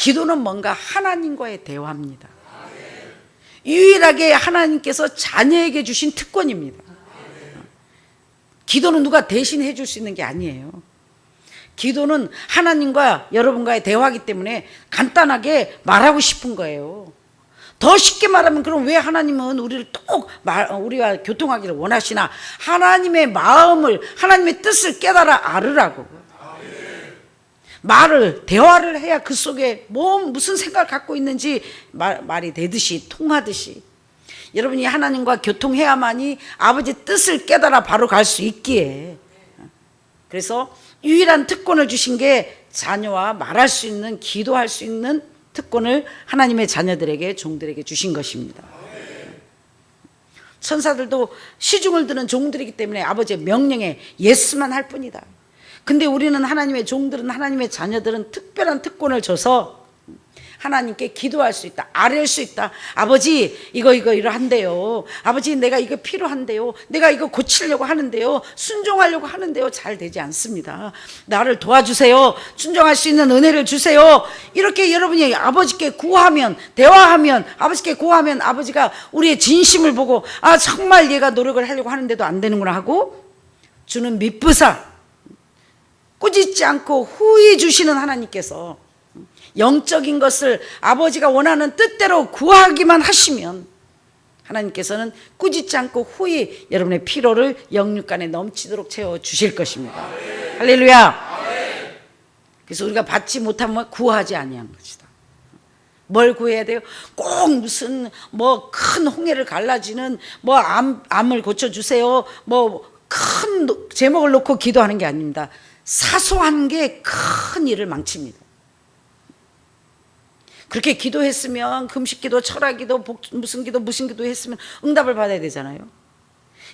기도는 뭔가 하나님과의 대화입니다. 유일하게 하나님께서 자녀에게 주신 특권입니다. 기도는 누가 대신 해줄 수 있는 게 아니에요. 기도는 하나님과 여러분과의 대화이기 때문에 간단하게 말하고 싶은 거예요. 더 쉽게 말하면 그럼 왜 하나님은 우리를 우리와 교통하기를 원하시나? 하나님의 마음을, 하나님의 뜻을 깨달아 알으라고. 대화를 해야 그 속에 무슨 생각을 갖고 있는지 말이 되듯이, 통하듯이. 여러분이 하나님과 교통해야만이 아버지 뜻을 깨달아 바로 갈 수 있기에. 그래서 유일한 특권을 주신 게 자녀와 말할 수 있는, 기도할 수 있는 특권을 하나님의 자녀들에게, 종들에게 주신 것입니다. 천사들도 시중을 드는 종들이기 때문에 아버지의 명령에 예스만 할 뿐이다. 근데 우리는 하나님의 종들은, 하나님의 자녀들은 특별한 특권을 줘서 하나님께 기도할 수 있다, 아뢰할 수 있다. 아버지 이거 이러한데요. 아버지 내가 이거 필요한데요. 내가 이거 고치려고 하는데요. 순종하려고 하는데요. 잘 되지 않습니다. 나를 도와주세요. 순종할 수 있는 은혜를 주세요. 이렇게 여러분이 아버지께 구하면, 대화하면, 아버지께 구하면 아버지가 우리의 진심을 보고 정말 얘가 노력을 하려고 하는데도 안 되는구나 하고 주는 미쁘사, 꾸짖지 않고 후히 주시는 하나님께서 영적인 것을 아버지가 원하는 뜻대로 구하기만 하시면 하나님께서는 꾸짖지 않고 후히 여러분의 피로를 영육간에 넘치도록 채워주실 것입니다. 할렐루야. 그래서 우리가 받지 못하면 구하지 아니한 것이다. 뭘 구해야 돼요? 꼭 무슨 큰 홍해를 갈라지는 암을 고쳐주세요, 큰 제목을 놓고 기도하는 게 아닙니다. 사소한 게 큰 일을 망칩니다. 그렇게 기도했으면, 금식기도, 철학기도, 무슨 기도 했으면 응답을 받아야 되잖아요.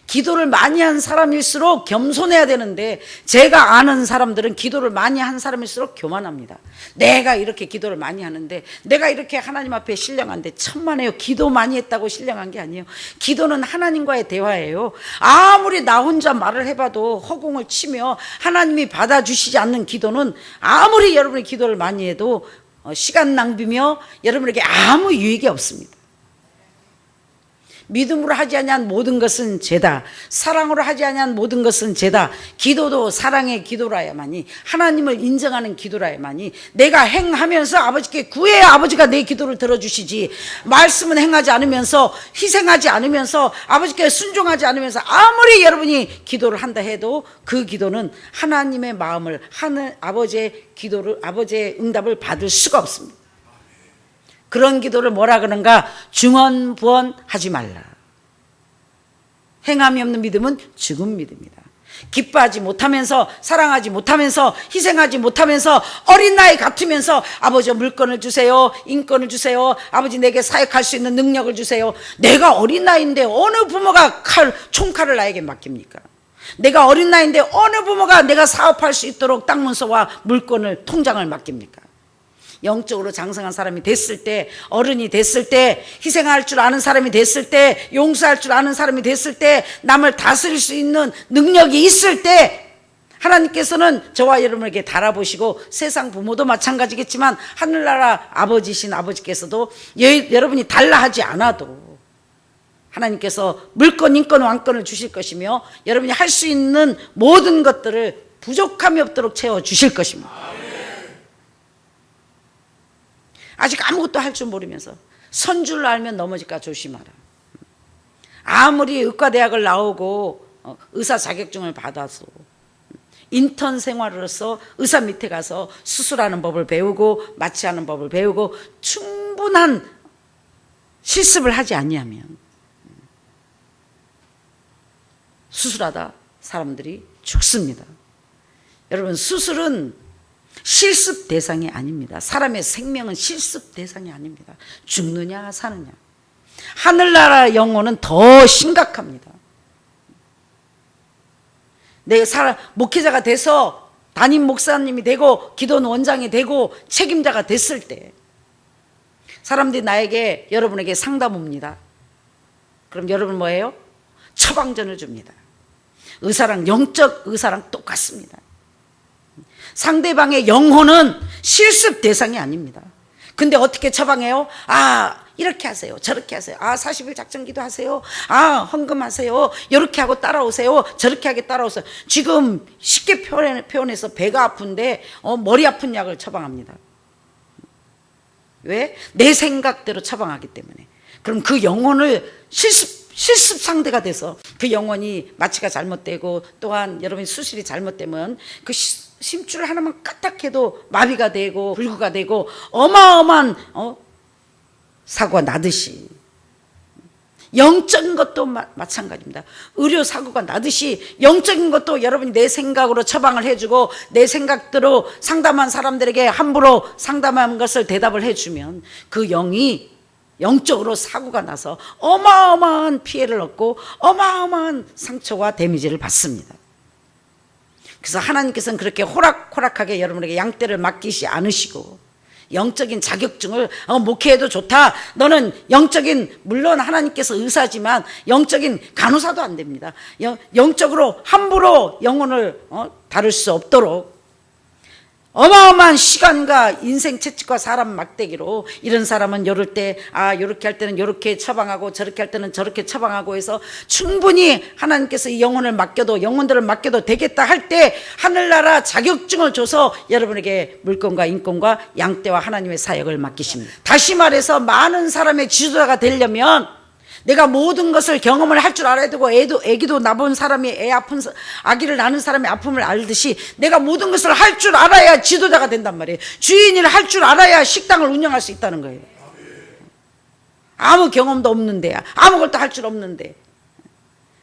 기도를 많이 한 사람일수록 겸손해야 되는데, 제가 아는 사람들은 기도를 많이 한 사람일수록 교만합니다. 내가 이렇게 기도를 많이 하는데, 내가 이렇게 하나님 앞에 신령한데, 천만에요. 기도 많이 했다고 신령한 게 아니에요. 기도는 하나님과의 대화예요. 아무리 나 혼자 말을 해봐도 허공을 치며 하나님이 받아주시지 않는 기도는, 아무리 여러분이 기도를 많이 해도 시간 낭비며 여러분에게 아무 유익이 없습니다. 믿음으로 하지 아니한 모든 것은 죄다. 사랑으로 하지 아니한 모든 것은 죄다. 기도도 사랑의 기도라야만이, 하나님을 인정하는 기도라야만이, 내가 행하면서 아버지께 구해야 아버지가 내 기도를 들어주시지, 말씀은 행하지 않으면서, 희생하지 않으면서, 아버지께 순종하지 않으면서 아무리 여러분이 기도를 한다 해도 그 기도는 하나님의 마음을, 아버지의 기도를, 아버지의 응답을 받을 수가 없습니다. 그런 기도를 뭐라 그러는가? 중언부언하지 말라. 행함이 없는 믿음은 죽은 믿음이다. 기뻐하지 못하면서, 사랑하지 못하면서, 희생하지 못하면서, 어린 나이 같으면서 아버지 물건을 주세요, 인권을 주세요, 아버지 내게 사역할 수 있는 능력을 주세요. 내가 어린 나이인데 어느 부모가 총칼을 나에게 맡깁니까? 내가 어린 나이인데 어느 부모가 내가 사업할 수 있도록 땅 문서와 물건을, 통장을 맡깁니까? 영적으로 장성한 사람이 됐을 때, 어른이 됐을 때, 희생할 줄 아는 사람이 됐을 때, 용서할 줄 아는 사람이 됐을 때, 남을 다스릴 수 있는 능력이 있을 때, 하나님께서는 저와 여러분에게 달아보시고, 세상 부모도 마찬가지겠지만 하늘나라 아버지신 아버지께서도 여러분이 달라 하지 않아도 하나님께서 물건, 인권, 왕권을 주실 것이며, 여러분이 할 수 있는 모든 것들을 부족함이 없도록 채워주실 것입니다. 아직 아무것도 할 줄 모르면서, 선 줄 알면 넘어질까 조심하라. 아무리 의과대학을 나오고 의사 자격증을 받아서 인턴 생활으로서 의사 밑에 가서 수술하는 법을 배우고 마취하는 법을 배우고 충분한 실습을 하지 아니하면 수술하다 사람들이 죽습니다. 여러분, 수술은 실습 대상이 아닙니다. 사람의 생명은 실습 대상이 아닙니다. 죽느냐 사느냐. 하늘나라 영혼은 더 심각합니다. 내 목회자가 돼서 담임 목사님이 되고 기도원 원장이 되고 책임자가 됐을 때 사람들이 나에게, 여러분에게 상담 옵니다. 그럼 여러분 뭐예요? 처방전을 줍니다. 의사랑, 영적 의사랑 똑같습니다. 상대방의 영혼은 실습 대상이 아닙니다. 근데 어떻게 처방해요? 이렇게 하세요. 저렇게 하세요. 40일 작전기도 하세요. 헌금하세요. 이렇게 하고 따라오세요. 저렇게 하게 따라오세요. 지금 쉽게 표현해서 배가 아픈데 머리 아픈 약을 처방합니다. 왜? 내 생각대로 처방하기 때문에. 그럼 그 영혼을 실습 상대가 돼서 그 영혼이 마취가 잘못되고, 또한 여러분이 수술이 잘못되면 그 심줄 하나만 까딱해도 마비가 되고 불구가 되고 어마어마한 사고가 나듯이, 영적인 것도 마찬가지입니다. 의료 사고가 나듯이 영적인 것도 여러분이 내 생각으로 처방을 해주고 내 생각대로 상담한 사람들에게 함부로 상담한 것을 대답을 해주면 그 영이 영적으로 사고가 나서 어마어마한 피해를 얻고 어마어마한 상처와 데미지를 받습니다. 그래서 하나님께서는 그렇게 호락호락하게 여러분에게 양떼를 맡기시 않으시고, 영적인 자격증을 목회해도 좋다, 너는 영적인, 물론 하나님께서 의사지만 영적인 간호사도 안 됩니다. 영적으로 함부로 영혼을 다룰 수 없도록 어마어마한 시간과 인생 채찍과 사람 막대기로, 이런 사람은 이럴 때 이렇게 할 때는 이렇게 처방하고 저렇게 할 때는 저렇게 처방하고 해서 충분히 하나님께서 이 영혼을 맡겨도, 영혼들을 맡겨도 되겠다 할 때 하늘나라 자격증을 줘서 여러분에게 물권과 인권과 양떼와 하나님의 사역을 맡기십니다. 다시 말해서 많은 사람의 지도자가 되려면 내가 모든 것을 경험을 할 줄 알아야 되고, 애기도 나본 사람이 아기를 낳는 사람의 아픔을 알듯이 내가 모든 것을 할 줄 알아야 지도자가 된단 말이에요. 주인을 할 줄 알아야 식당을 운영할 수 있다는 거예요. 아무 경험도 없는데, 아무것도 할 줄 없는데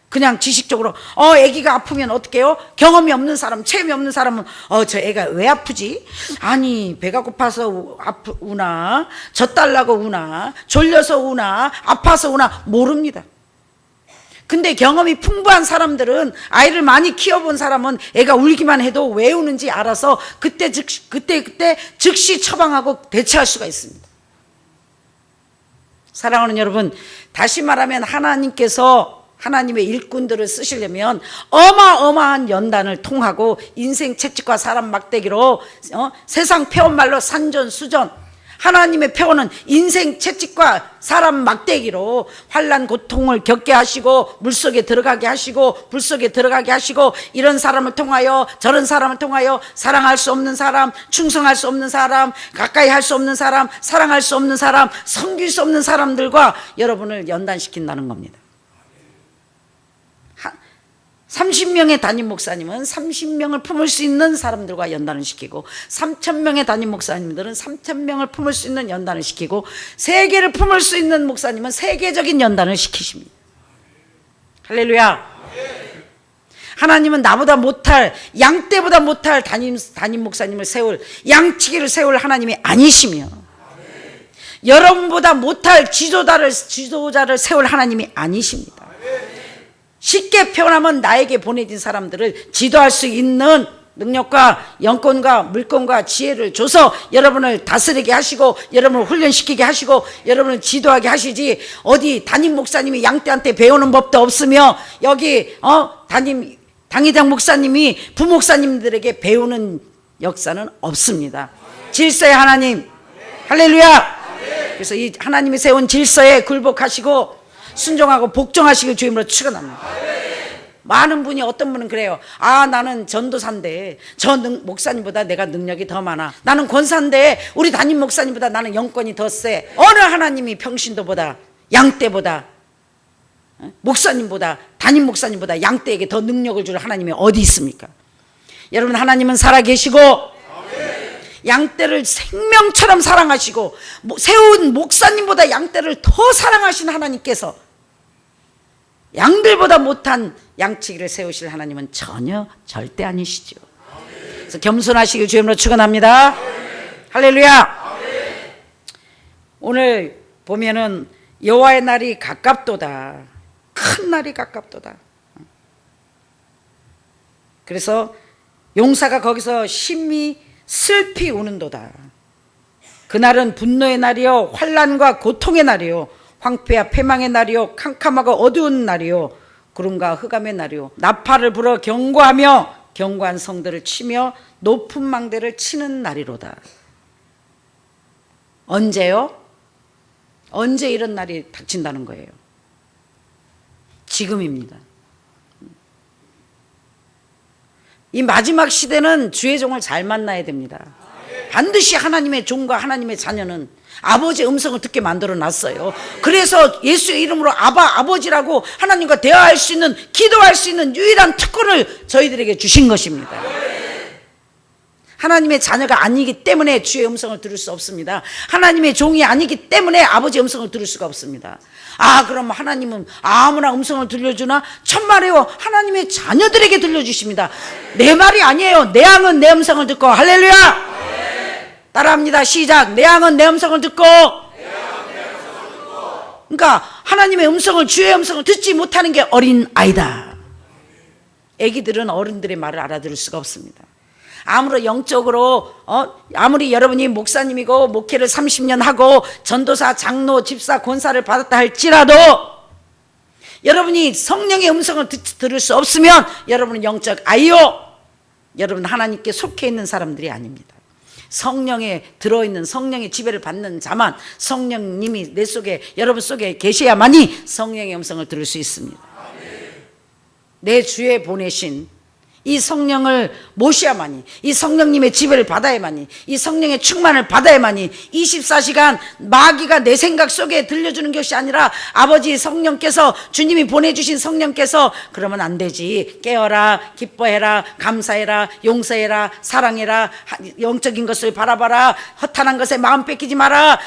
그냥 지식적으로 애기가 아프면 어떻게 해요? 경험이 없는 사람, 체험이 없는 사람은 저 애가 왜 아프지? 아니 배가 고파서 우나, 젖달라고 우나, 졸려서 우나, 아파서 우나 모릅니다. 근데 경험이 풍부한 사람들은, 아이를 많이 키워본 사람은 애가 울기만 해도 왜 우는지 알아서 그때 즉시 처방하고 대처할 수가 있습니다. 사랑하는 여러분, 다시 말하면 하나님께서 하나님의 일꾼들을 쓰시려면 어마어마한 연단을 통하고 인생 채찍과 사람 막대기로, 세상 표현말로 산전수전, 하나님의 표현은 인생 채찍과 사람 막대기로 환난 고통을 겪게 하시고 물속에 들어가게 하시고 불속에 들어가게 하시고, 이런 사람을 통하여 저런 사람을 통하여 사랑할 수 없는 사람, 충성할 수 없는 사람, 가까이 할 수 없는 사람, 사랑할 수 없는 사람, 섬길 수 없는 사람들과 여러분을 연단시킨다는 겁니다. 30명의 담임 목사님은 30명을 품을 수 있는 사람들과 연단을 시키고, 3000명의 담임 목사님들은 3000명을 품을 수 있는 연단을 시키고, 세계를 품을 수 있는 목사님은 세계적인 연단을 시키십니다. 할렐루야. 하나님은 나보다 못할, 양떼보다 못할 담임 목사님을 세울, 양치기를 세울 하나님이 아니시며, 여러분보다 못할 지도자를 세울 하나님이 아니십니다. 쉽게 표현하면 나에게 보내진 사람들을 지도할 수 있는 능력과 영권과 물권과 지혜를 줘서 여러분을 다스리게 하시고, 여러분을 훈련시키게 하시고, 여러분을 지도하게 하시지, 어디 담임 목사님이 양떼한테 배우는 법도 없으며, 여기 당회장 목사님이 부목사님들에게 배우는 역사는 없습니다. 질서의 하나님, 할렐루야. 그래서 이 하나님이 세운 질서에 굴복하시고 순종하고 복종하시길 주임으로 축원합니다. 많은 분이, 어떤 분은 그래요. 나는 전도사인데 저 목사님보다 내가 능력이 더 많아. 나는 권사인데 우리 담임 목사님보다 나는 영권이 더 세. 어느 하나님이 평신도보다, 양떼보다, 목사님보다, 담임 목사님보다 양떼에게 더 능력을 줄 하나님이 어디 있습니까? 여러분, 하나님은 살아계시고 양떼를 생명처럼 사랑하시고, 세운 목사님보다 양떼를 더 사랑하신 하나님께서 양들보다 못한 양치기를 세우실 하나님은 전혀 절대 아니시죠. 그래서 겸손하시길 주님으로 축원합니다. 할렐루야. 오늘 보면은 여호와의 날이 가깝도다, 큰 날이 가깝도다. 그래서 용사가 거기서 심히 슬피 우는도다. 그날은 분노의 날이요, 환난과 고통의 날이요, 황폐와 패망의 날이요, 캄캄하고 어두운 날이요, 구름과 흑암의 날이요, 나팔을 불어 경고하며 견고한 성들을 치며 높은 망대를 치는 날이로다. 언제요? 언제 이런 날이 닥친다는 거예요? 지금입니다. 이 마지막 시대는 주의 종을 잘 만나야 됩니다. 반드시 하나님의 종과 하나님의 자녀는 아버지의 음성을 듣게 만들어 놨어요. 그래서 예수의 이름으로 아버지라고 하나님과 대화할 수 있는, 기도할 수 있는 유일한 특권을 저희들에게 주신 것입니다. 하나님의 자녀가 아니기 때문에 주의 음성을 들을 수 없습니다. 하나님의 종이 아니기 때문에 아버지의 음성을 들을 수가 없습니다. 그럼 하나님은 아무나 음성을 들려주나? 천만에요. 하나님의 자녀들에게 들려주십니다. 내 말이 아니에요. 내 양은 내 음성을 듣고. 할렐루야. 따라합니다. 시작. 내 양은 내 음성을 듣고. 그러니까 하나님의 음성을, 주의 음성을 듣지 못하는 게 어린 아이다. 애기들은 어른들의 말을 알아들을 수가 없습니다. 아무리 영적으로 아무리 여러분이 목사님이고 목회를 30년 하고 전도사, 장로, 집사, 권사를 받았다 할지라도 여러분이 성령의 음성을 들을 수 없으면 여러분은 영적 아이요, 여러분 하나님께 속해 있는 사람들이 아닙니다. 성령에 들어있는, 성령의 지배를 받는 자만, 성령님이 내 속에, 여러분 속에 계셔야만이 성령의 음성을 들을 수 있습니다. 내 주에 보내신 이 성령을 모셔야만이, 이 성령님의 지배를 받아야만이, 이 성령의 충만을 받아야만이 24시간 마귀가 내 생각 속에 들려주는 것이 아니라 아버지 성령께서, 주님이 보내주신 성령께서 그러면 안 되지, 깨어라, 기뻐해라, 감사해라, 용서해라, 사랑해라, 영적인 것을 바라봐라, 허탄한 것에 마음 뺏기지 마라,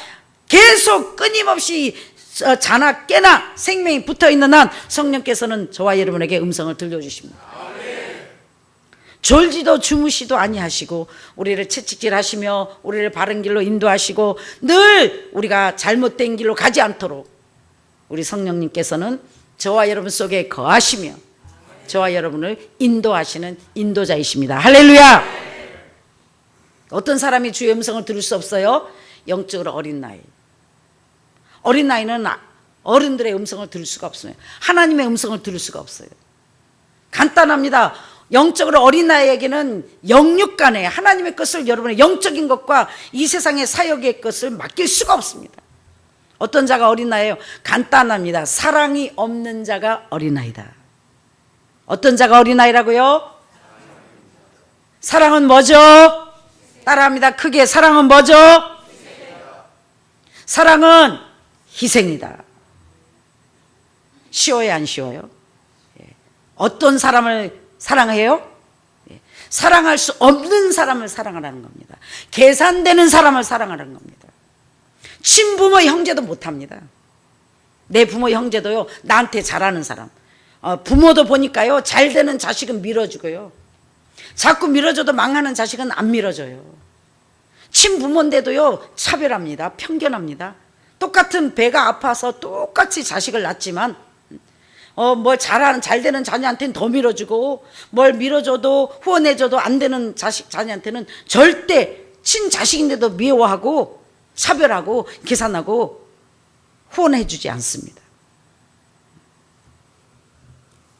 계속 끊임없이 자나 깨나 생명이 붙어있는 한 성령께서는 저와 여러분에게 음성을 들려주십니다. 졸지도 주무시도 아니하시고 우리를 채찍질하시며 우리를 바른 길로 인도하시고 늘 우리가 잘못된 길로 가지 않도록 우리 성령님께서는 저와 여러분 속에 거하시며 저와 여러분을 인도하시는 인도자이십니다. 할렐루야. 어떤 사람이 주의 음성을 들을 수 없어요? 영적으로 어린 나이. 어린 나이는 어른들의 음성을 들을 수가 없어요. 하나님의 음성을 들을 수가 없어요. 간단합니다. 영적으로 어린 나이에게는 영육간에 하나님의 것을, 여러분의 영적인 것과 이 세상의 사역의 것을 맡길 수가 없습니다. 어떤 자가 어린 나이예요? 간단합니다. 사랑이 없는 자가 어린 나이다. 어떤 자가 어린 나이라고요? 사랑은 뭐죠? 따라합니다. 크게. 사랑은 뭐죠? 사랑은 희생이다. 쉬워요, 안 쉬워요? 어떤 사람을 사랑해요? 사랑할 수 없는 사람을 사랑하라는 겁니다. 계산되는 사람을 사랑하라는 겁니다. 친부모 형제도 못합니다. 내 부모 형제도요, 나한테 잘하는 사람. 부모도 보니까요, 잘 되는 자식은 밀어주고요, 자꾸 밀어줘도 망하는 자식은 안 밀어줘요. 친부모인데도요, 차별합니다. 편견합니다. 똑같은 배가 아파서 똑같이 자식을 낳지만 뭘 잘하는, 잘 되는 자녀한테는 더 밀어주고, 뭘 밀어줘도 후원해줘도 안 되는 자녀한테는 절대 친자식인데도 미워하고 차별하고 계산하고 후원해주지 않습니다.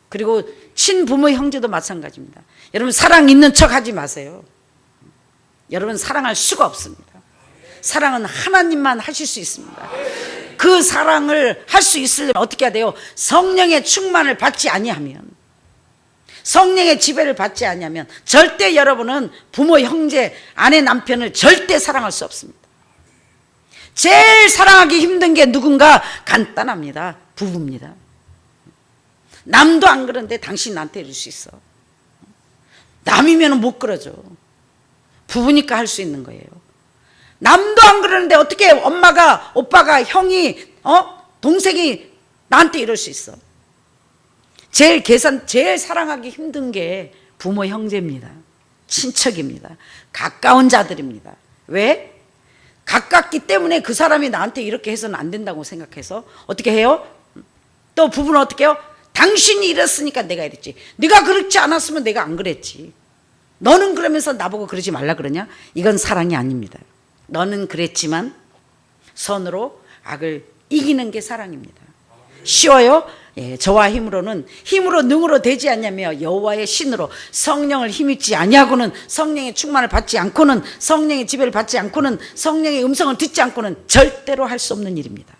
그리고 친부모 형제도 마찬가지입니다. 여러분 사랑 있는 척 하지 마세요. 여러분 사랑할 수가 없습니다. 사랑은 하나님만 하실 수 있습니다. 그 사랑을 할 수 있으려면 어떻게 해야 돼요? 성령의 충만을 받지 아니하면, 성령의 지배를 받지 아니하면 절대 여러분은 부모, 형제, 아내, 남편을 절대 사랑할 수 없습니다. 제일 사랑하기 힘든 게 누군가? 간단합니다. 부부입니다. 남도 안 그런데 당신 나한테 이럴 수 있어. 남이면 못 그러죠. 부부니까 할 수 있는 거예요. 남도 안 그러는데 어떻게 엄마가, 오빠가, 형이, 동생이 나한테 이럴 수 있어? 제일 사랑하기 힘든 게 부모, 형제입니다. 친척입니다. 가까운 자들입니다. 왜? 가깝기 때문에 그 사람이 나한테 이렇게 해서는 안 된다고 생각해서 어떻게 해요? 또 부부는 어떻게 해요? 당신이 이랬으니까 내가 이랬지. 네가 그렇지 않았으면 내가 안 그랬지. 너는 그러면서 나보고 그러지 말라 그러냐? 이건 사랑이 아닙니다. 너는 그랬지만 선으로 악을 이기는 게 사랑입니다. 쉬워요? 예, 저와 힘으로 능으로 되지 않냐며 여호와의 신으로 성령을 힘입지 아니하고는, 성령의 충만을 받지 않고는, 성령의 지배를 받지 않고는, 성령의 음성을 듣지 않고는 절대로 할 수 없는 일입니다.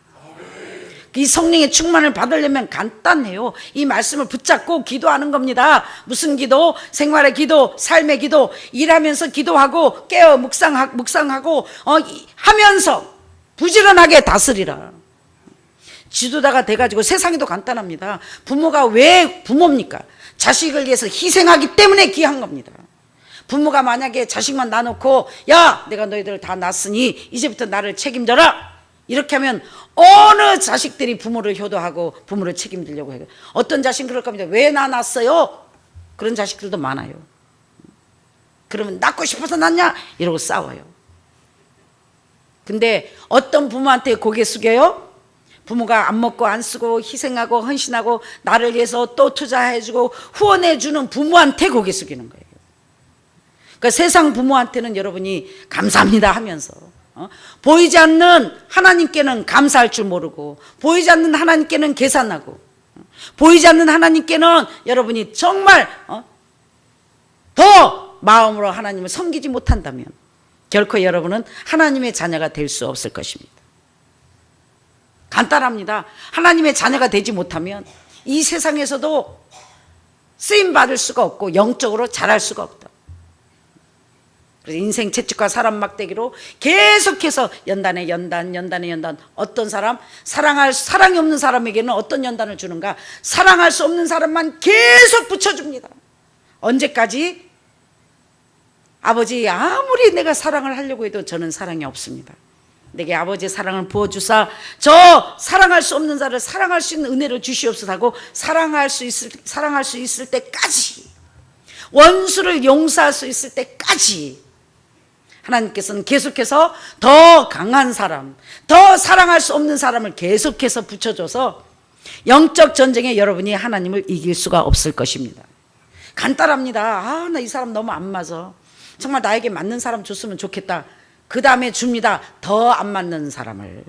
이 성령의 충만을 받으려면 간단해요. 이 말씀을 붙잡고 기도하는 겁니다. 무슨 기도? 생활의 기도, 삶의 기도, 일하면서 기도하고 깨어 묵상하고 하면서 부지런하게 다스리라. 지도자가 돼가지고, 세상에도 간단합니다. 부모가 왜 부모입니까? 자식을 위해서 희생하기 때문에 귀한 겁니다. 부모가 만약에 자식만 놔놓고, 야, 내가 너희들 다 낳았으니 이제부터 나를 책임져라, 이렇게 하면 어느 자식들이 부모를 효도하고 부모를 책임지려고 해요? 어떤 자식은 그럴 겁니다. 왜 나 낳았어요? 그런 자식들도 많아요. 그러면 낳고 싶어서 낳냐? 이러고 싸워요. 근데 어떤 부모한테 고개 숙여요? 부모가 안 먹고 안 쓰고 희생하고 헌신하고 나를 위해서 또 투자해주고 후원해주는 부모한테 고개 숙이는 거예요. 그러니까 세상 부모한테는 여러분이 감사합니다 하면서, 보이지 않는 하나님께는 감사할 줄 모르고, 보이지 않는 하나님께는 계산하고, 보이지 않는 하나님께는 여러분이 정말 더 마음으로 하나님을 섬기지 못한다면 결코 여러분은 하나님의 자녀가 될 수 없을 것입니다. 간단합니다. 하나님의 자녀가 되지 못하면 이 세상에서도 쓰임받을 수가 없고 영적으로 자랄 수가 없다. 그래서 인생 채찍과 사람 막대기로 계속해서 연단에 연단, 연단에 연단. 어떤 사람, 사랑이 없는 사람에게는 어떤 연단을 주는가? 사랑할 수 없는 사람만 계속 붙여줍니다. 언제까지? 아버지, 아무리 내가 사랑을 하려고 해도 저는 사랑이 없습니다. 내게 아버지의 사랑을 부어주사 저 사랑할 수 없는 자를 사랑할 수 있는 은혜를 주시옵소서 하고, 사랑할 수 있을 때까지, 원수를 용서할 수 있을 때까지 하나님께서는 계속해서 더 강한 사람, 더 사랑할 수 없는 사람을 계속해서 붙여줘서 영적 전쟁에 여러분이 하나님을 이길 수가 없을 것입니다. 간단합니다. 나 이 사람 너무 안 맞아, 정말 나에게 맞는 사람 줬으면 좋겠다. 그 다음에 줍니다. 더 안 맞는 사람을.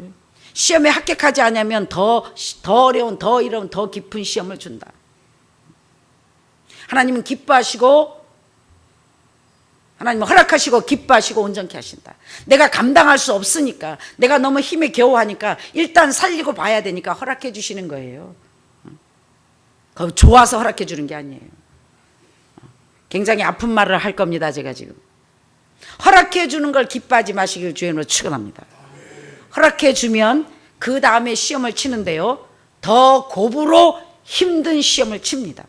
시험에 합격하지 않으면 더 어려운, 더 이런 더 깊은 시험을 준다. 하나님은 기뻐하시고, 하나님은 허락하시고 기뻐하시고 온전케 하신다. 내가 감당할 수 없으니까, 내가 너무 힘에 겨워하니까 일단 살리고 봐야 되니까 허락해 주시는 거예요. 좋아서 허락해 주는 게 아니에요. 굉장히 아픈 말을 할 겁니다, 제가 지금. 허락해 주는 걸 기뻐하지 마시길 주님으로 축원합니다. 허락해 주면 그 다음에 시험을 치는데요, 더 고부로 힘든 시험을 칩니다.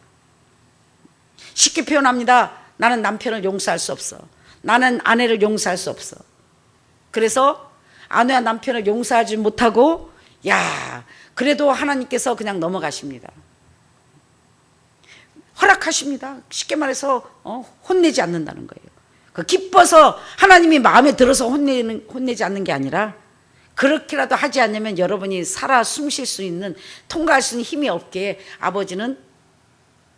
쉽게 표현합니다. 나는 남편을 용서할 수 없어. 나는 아내를 용서할 수 없어. 그래서 아내와 남편을 용서하지 못하고, 그래도 하나님께서 그냥 넘어가십니다. 허락하십니다. 쉽게 말해서 혼내지 않는다는 거예요. 기뻐서 하나님이 마음에 들어서 혼내지 않는 게 아니라, 그렇게라도 하지 않으면 여러분이 살아 숨쉴 수 있는, 통과할 수 있는 힘이 없게 아버지는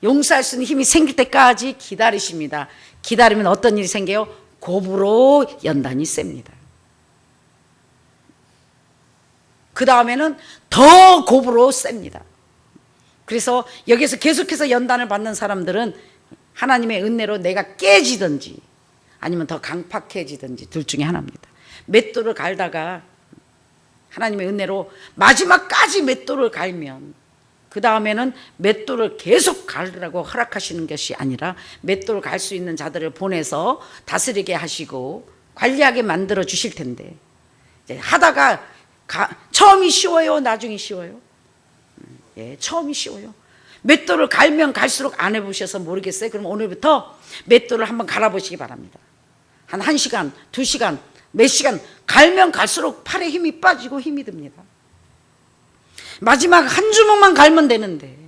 용서할 수 있는 힘이 생길 때까지 기다리십니다. 기다리면 어떤 일이 생겨요? 고부로 연단이 셉니다. 그 다음에는 더 고부로 셉니다. 그래서 여기서 계속해서 연단을 받는 사람들은 하나님의 은혜로 내가 깨지든지 아니면 더 강팍해지든지 둘 중에 하나입니다. 맷돌을 갈다가 하나님의 은혜로 마지막까지 맷돌을 갈면, 그 다음에는 맷돌을 계속 갈으라고 허락하시는 것이 아니라 맷돌을 갈 수 있는 자들을 보내서 다스리게 하시고 관리하게 만들어 주실 텐데, 이제 하다가 처음이 쉬워요, 나중이 쉬워요? 처음이 쉬워요. 맷돌을 갈면 갈수록 안 해보셔서 모르겠어요. 그럼 오늘부터 맷돌을 한번 갈아보시기 바랍니다. 한 1시간, 2시간, 몇 시간 갈면 갈수록 팔에 힘이 빠지고 힘이 듭니다. 마지막 한 주먹만 갈면 되는데,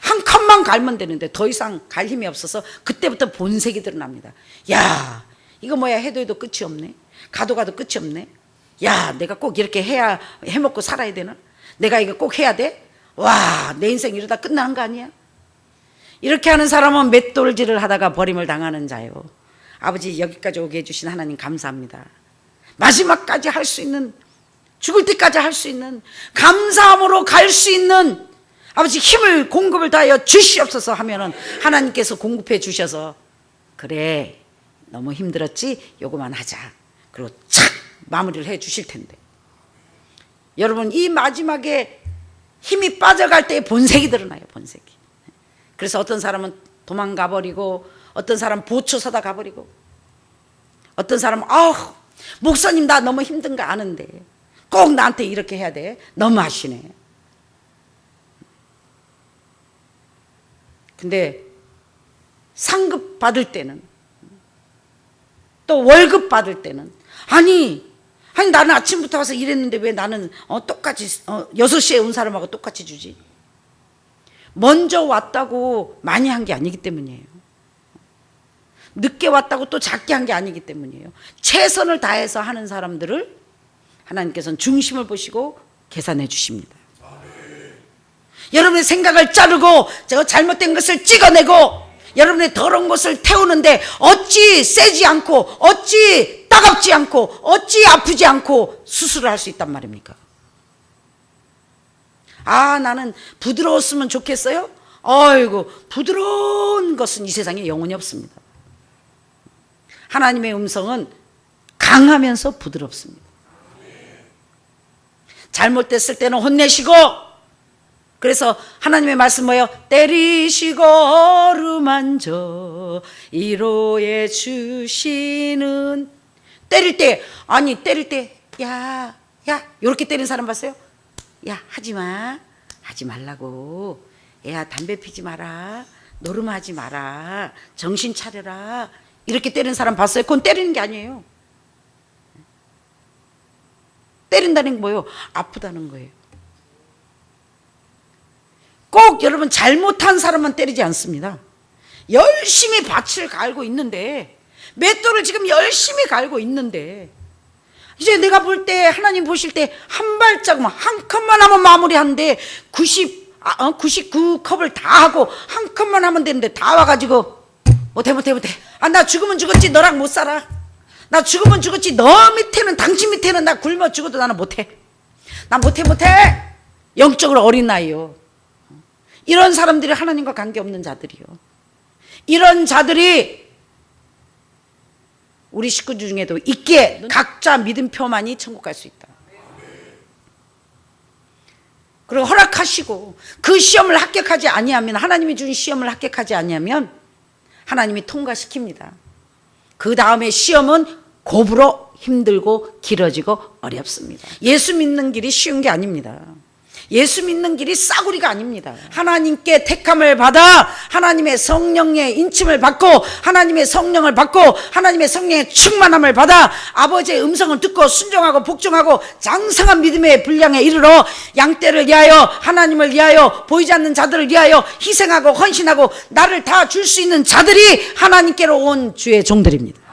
한 컵만 갈면 되는데 더 이상 갈 힘이 없어서 그때부터 본색이 드러납니다. 야, 이거 뭐야, 해도 끝이 없네. 가도 끝이 없네. 야, 내가 꼭 이렇게 해야 해먹고 살아야 되나? 내가 이거 꼭 해야 돼? 와, 내 인생 이러다 끝나는 거 아니야? 이렇게 하는 사람은 맷돌질을 하다가 버림을 당하는 자요. 아버지, 여기까지 오게 해주신 하나님 감사합니다. 마지막까지 할 수 있는, 죽을 때까지 할 수 있는, 감사함으로 갈 수 있는 아버지 힘을 공급을 다하여 주시옵소서 하면은 하나님께서 공급해 주셔서 그래 너무 힘들었지 요거만 하자 그리고 착 마무리를 해 주실 텐데 여러분 이 마지막에 힘이 빠져갈 때의 본색이 드러나요. 본색이. 그래서 어떤 사람은 도망가 버리고 어떤 사람은 보초 서다 가버리고 어떤 사람은 목사님 나 너무 힘든 거 아는데 꼭 나한테 이렇게 해야 돼. 너무 하시네. 근데 상급 받을 때는 또 월급 받을 때는 아니 나는 아침부터 와서 일했는데 왜 나는 똑같이 6시에 온 사람하고 똑같이 주지? 먼저 왔다고 많이 한 게 아니기 때문이에요. 늦게 왔다고 또 작게 한 게 아니기 때문이에요. 최선을 다해서 하는 사람들을 하나님께서는 중심을 보시고 계산해 주십니다. 여러분의 생각을 자르고 잘못된 것을 찍어내고 여러분의 더러운 것을 태우는데 어찌 세지 않고 어찌 따갑지 않고 어찌 아프지 않고 수술을 할 수 있단 말입니까? 나는 부드러웠으면 좋겠어요? 아이고 부드러운 것은 이 세상에 영원히 없습니다. 하나님의 음성은 강하면서 부드럽습니다. 잘못됐을 때는 혼내시고 그래서 하나님의 말씀 뭐예요? 때리시고 어루만져 위로해 주시는 때릴 때 야 이렇게 때리는 사람 봤어요? 야 하지 말라고 야 담배 피지 마라 노름하지 마라 정신 차려라 이렇게 때리는 사람 봤어요? 그건 때리는 게 아니에요. 때린다는 게 뭐예요? 아프다는 거예요. 꼭 여러분 잘못한 사람만 때리지 않습니다. 열심히 밭을 갈고 있는데 맷돌을 지금 열심히 갈고 있는데 이제 내가 볼 때 하나님 보실 때 한 발자국만 한 컵만 하면 마무리하는데 99컵을 다 하고 한 컵만 하면 되는데 다 와가지고 못해 나 죽으면 죽었지 너랑 못 살아 나 죽으면 죽었지 너 밑에는 당신 밑에는 나 굶어 죽어도 나는 못해 나 못해 영적으로 어린 나이요. 이런 사람들이 하나님과 관계없는 자들이요. 이런 자들이 우리 식구 중에도 있기에 각자 믿음표만이 천국 갈 수 있다. 그리고 허락하시고 그 시험을 합격하지 아니하면 하나님이 준 시험을 합격하지 아니하면 하나님이 통과시킵니다. 그 다음에 시험은 곱으로 힘들고 길어지고 어렵습니다. 예수 믿는 길이 쉬운 게 아닙니다. 예수 믿는 길이 싸구리가 아닙니다. 하나님께 택함을 받아 하나님의 성령의 인침을 받고 하나님의 성령을 받고 하나님의 성령의 충만함을 받아 아버지의 음성을 듣고 순종하고 복종하고 장성한 믿음의 분량에 이르러 양떼를 위하여 하나님을 위하여 보이지 않는 자들을 위하여 희생하고 헌신하고 나를 다 줄 수 있는 자들이 하나님께로 온 주의 종들입니다.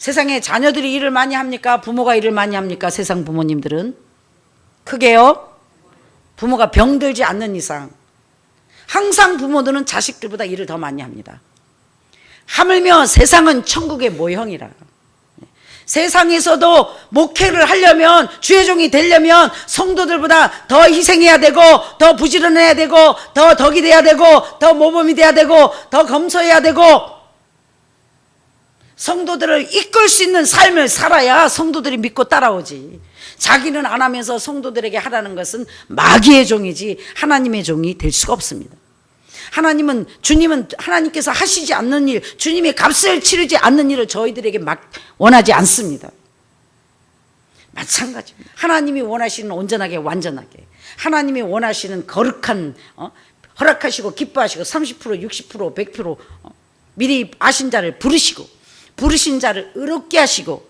세상에 자녀들이 일을 많이 합니까? 부모가 일을 많이 합니까? 세상 부모님들은 크게요. 부모가 병들지 않는 이상 항상 부모들은 자식들보다 일을 더 많이 합니다. 하물며 세상은 천국의 모형이라. 세상에서도 목회를 하려면 주의 종이 되려면 성도들보다 더 희생해야 되고 더 부지런해야 되고 더 덕이 돼야 되고 더 모범이 돼야 되고 더 검소해야 되고 성도들을 이끌 수 있는 삶을 살아야 성도들이 믿고 따라오지. 자기는 안 하면서 성도들에게 하라는 것은 마귀의 종이지 하나님의 종이 될 수가 없습니다. 주님은 하나님께서 하시지 않는 일, 주님의 값을 치르지 않는 일을 저희들에게 원하지 않습니다. 마찬가지입니다. 하나님이 원하시는 온전하게 완전하게 하나님이 원하시는 거룩한 허락하시고 기뻐하시고 30% 60% 100% 미리 아신 자를 부르신 자를 의롭게 하시고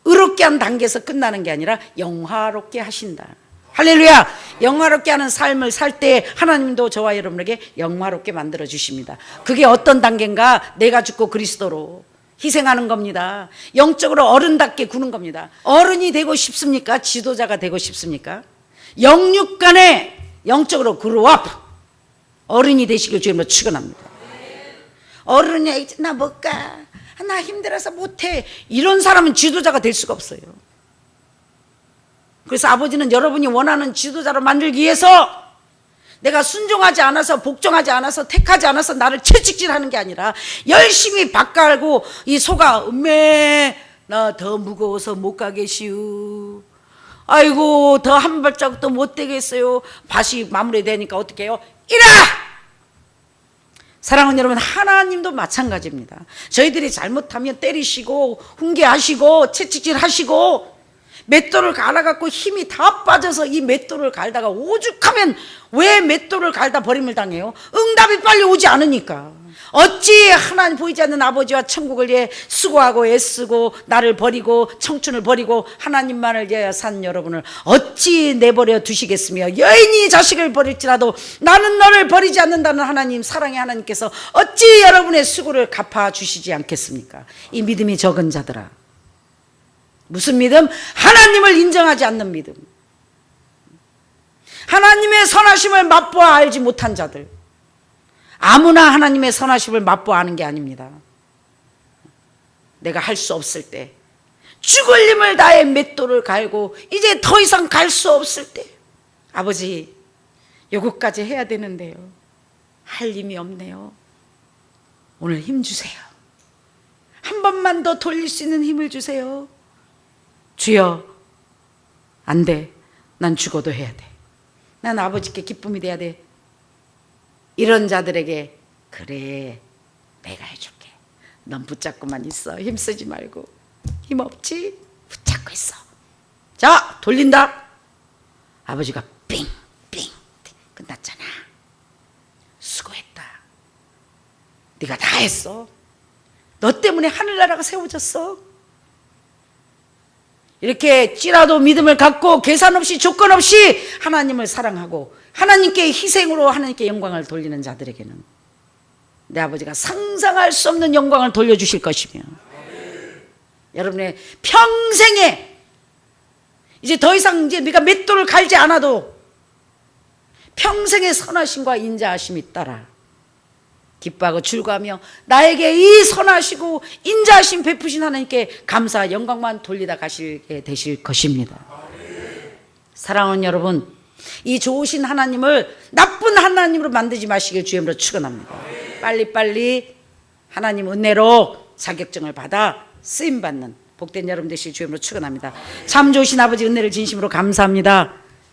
의롭게 한 단계에서 끝나는 게 아니라 영화롭게 하신다. 할렐루야. 영화롭게 하는 삶을 살 때 하나님도 저와 여러분에게 영화롭게 만들어 주십니다. 그게 어떤 단계인가? 내가 죽고 그리스도로 희생하는 겁니다. 영적으로 어른답게 구는 겁니다. 어른이 되고 싶습니까? 지도자가 되고 싶습니까? 영육 간에 영적으로 그루업 어른이 되시길 주님으로 축원합니다. 어른이 나 못 가. 나 힘들어서 못해. 이런 사람은 지도자가 될 수가 없어요. 그래서 아버지는 여러분이 원하는 지도자로 만들기 위해서 내가 순종하지 않아서, 복종하지 않아서, 택하지 않아서 나를 채찍질하는 게 아니라 열심히 밭갈고 이 소가 음메 나 더 무거워서 못 가겠시우, 아이고 더 한 발자국도 못 되겠어요. 밭이 마무리되니까 어떻게 해요? 이라! 사랑하는 여러분, 하나님도 마찬가지입니다. 저희들이 잘못하면 때리시고 훈계하시고 채찍질하시고 맷돌을 갈아갖고 힘이 다 빠져서 이 맷돌을 갈다가 오죽하면 왜 맷돌을 갈다 버림을 당해요? 응답이 빨리 오지 않으니까. 어찌 하나님 보이지 않는 아버지와 천국을 위해 수고하고 애쓰고 나를 버리고 청춘을 버리고 하나님만을 위하여 산 여러분을 어찌 내버려 두시겠으며, 여인이 자식을 버릴지라도 나는 너를 버리지 않는다는 하나님, 사랑의 하나님께서 어찌 여러분의 수고를 갚아주시지 않겠습니까? 이 믿음이 적은 자들아. 무슨 믿음? 하나님을 인정하지 않는 믿음. 하나님의 선하심을 맛보아 알지 못한 자들. 아무나 하나님의 선하심을 맛보아 아는 게 아닙니다. 내가 할 수 없을 때, 죽을 힘을 다해 맷돌을 갈고 이제 더 이상 갈 수 없을 때, 아버지 요것까지 해야 되는데요, 할 힘이 없네요. 오늘 힘 주세요. 한 번만 더 돌릴 수 있는 힘을 주세요. 주여, 안 돼. 난 죽어도 해야 돼. 난 아버지께 기쁨이 돼야 돼. 이런 자들에게 그래, 내가 해줄게. 넌 붙잡고만 있어. 힘쓰지 말고. 힘 없지? 붙잡고 있어. 자, 돌린다. 아버지가 삥 끝났잖아. 수고했다. 네가 다 했어. 너 때문에 하늘나라가 세워졌어. 이렇게 찌라도 믿음을 갖고 계산 없이 조건 없이 하나님을 사랑하고 하나님께 희생으로 하나님께 영광을 돌리는 자들에게는 내 아버지가 상상할 수 없는 영광을 돌려주실 것이며, 여러분의 평생에 이제 더 이상 이제 네가 맷돌을 갈지 않아도 평생의 선하심과 인자하심이 따라 기뻐하고 즐거워하며 나에게 이 선하시고 인자하심 베푸신 하나님께 감사 영광만 돌리다 가시게 되실 것입니다. 사랑하는 여러분, 이 좋으신 하나님을 나쁜 하나님으로 만들지 마시길 주님으로 축원합니다. 빨리빨리 하나님 은혜로 자격증을 받아 쓰임받는 복된 여러분 되실 주님으로 축원합니다. 참 좋으신 아버지 은혜를 진심으로 감사합니다.